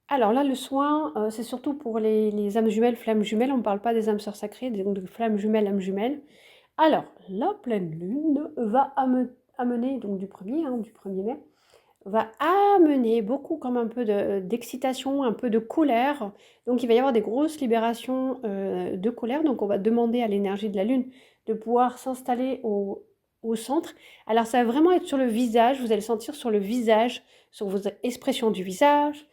Alors là, le soin, c'est surtout pour les âmes jumelles, flammes jumelles. On ne parle pas des âmes sœurs sacrées, donc de flammes jumelles, âmes jumelles. Alors, la pleine lune va amener, donc du 1er mai, va amener beaucoup comme un peu d'excitation, un peu de colère. Donc il va y avoir des grosses libérations de colère. Donc on va demander à l'énergie de la lune de pouvoir s'installer au centre. Alors ça va vraiment être sur le visage, vous allez sentir sur le visage, sur vos expressions du visage,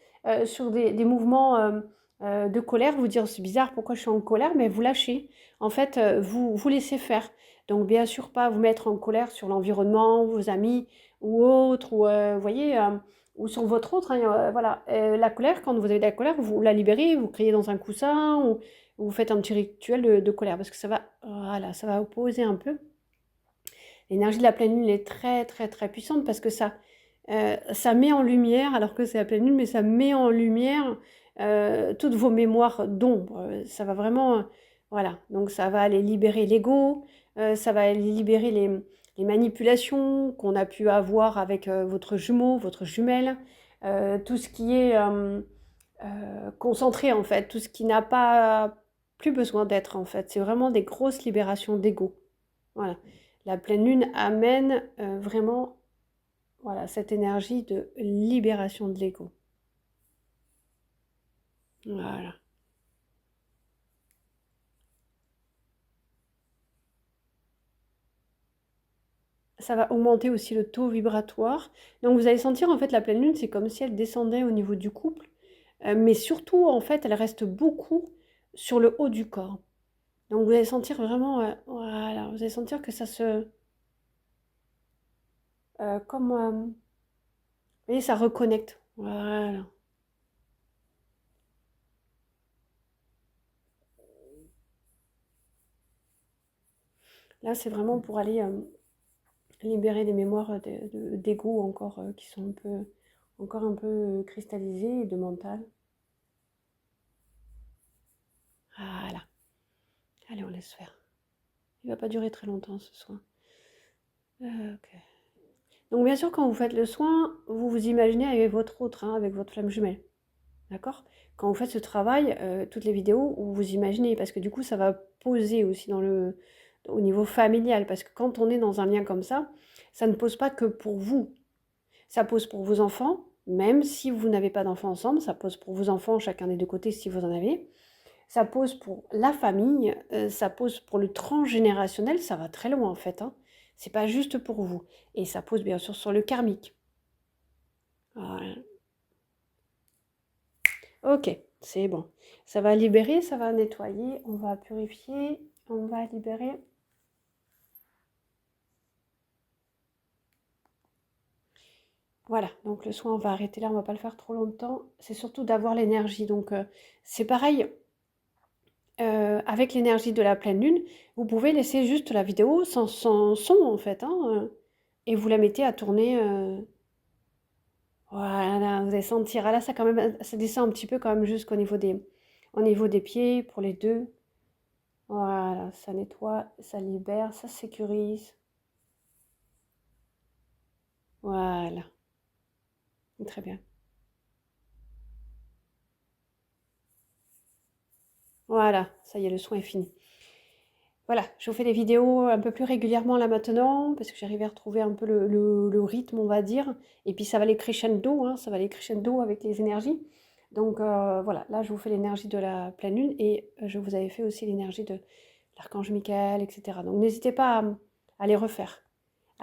sur des mouvements de colère, vous dire c'est bizarre, pourquoi je suis en colère, mais vous lâchez. En fait, vous laissez faire. Donc bien sûr pas vous mettre en colère sur l'environnement, vos amis, ou autre, ou vous voyez, ou sur votre autre, hein, voilà. La colère, quand vous avez de la colère, vous la libérez, vous criez dans un coussin, ou vous faites un petit rituel de colère, parce que ça va, voilà, ça va opposer un peu. L'énergie de la pleine lune est très très très puissante, parce que ça met en lumière, alors que c'est la pleine lune, mais ça met en lumière toutes vos mémoires d'ombre. Ça va vraiment, voilà, donc ça va aller libérer l'ego, ça va aller libérer les manipulations qu'on a pu avoir avec votre jumeau, votre jumelle, tout ce qui est concentré en fait, tout ce qui n'a pas plus besoin d'être en fait. C'est vraiment des grosses libérations d'ego. Voilà. La pleine lune amène vraiment, voilà, cette énergie de libération de l'ego. Voilà. Ça va augmenter aussi le taux vibratoire. Donc vous allez sentir en fait la pleine lune, c'est comme si elle descendait au niveau du couple, mais surtout en fait elle reste beaucoup sur le haut du corps. Donc vous allez sentir vraiment, voilà, vous allez sentir que ça se, comme, vous voyez, ça reconnecte. Voilà. Là c'est vraiment pour aller libérer des mémoires d'ego encore qui sont encore un peu cristallisées et de mental. Voilà. Allez, on laisse faire. Il va pas durer très longtemps ce soin. Ok. Donc bien sûr, quand vous faites le soin, vous vous imaginez avec votre autre, hein, avec votre flamme jumelle. D'accord? Quand vous faites ce travail, toutes les vidéos, vous vous imaginez, parce que du coup, ça va poser aussi au niveau familial, parce que quand on est dans un lien comme ça ne pose pas que pour vous. Ça pose pour vos enfants, même si vous n'avez pas d'enfants ensemble, ça pose pour vos enfants, chacun des deux côtés, si vous en avez. Ça pose pour la famille, ça pose pour le transgénérationnel, ça va très loin en fait, hein. C'est pas juste pour vous. Et ça pose bien sûr sur le karmique. Voilà. Ok, c'est bon. Ça va libérer, ça va nettoyer, on va purifier, on va libérer. Voilà, donc le soin, on va arrêter là, on va pas le faire trop longtemps. C'est surtout d'avoir l'énergie. Donc c'est pareil, avec l'énergie de la pleine lune, vous pouvez laisser juste la vidéo sans son en fait, hein, et vous la mettez à tourner. Voilà, vous allez sentir. Ah là, ça quand même, ça descend un petit peu quand même au niveau des pieds pour les deux. Voilà, ça nettoie, ça libère, ça sécurise. Voilà, très bien. Voilà, ça y est, le soin est fini. Voilà, je vous fais des vidéos un peu plus régulièrement là maintenant, parce que j'arrive à retrouver un peu le rythme, on va dire. Et puis ça va aller crescendo, hein, ça va aller crescendo avec les énergies. Donc voilà, là je vous fais l'énergie de la pleine lune et je vous avais fait aussi l'énergie de l'archange Michael, etc. Donc n'hésitez pas à les refaire.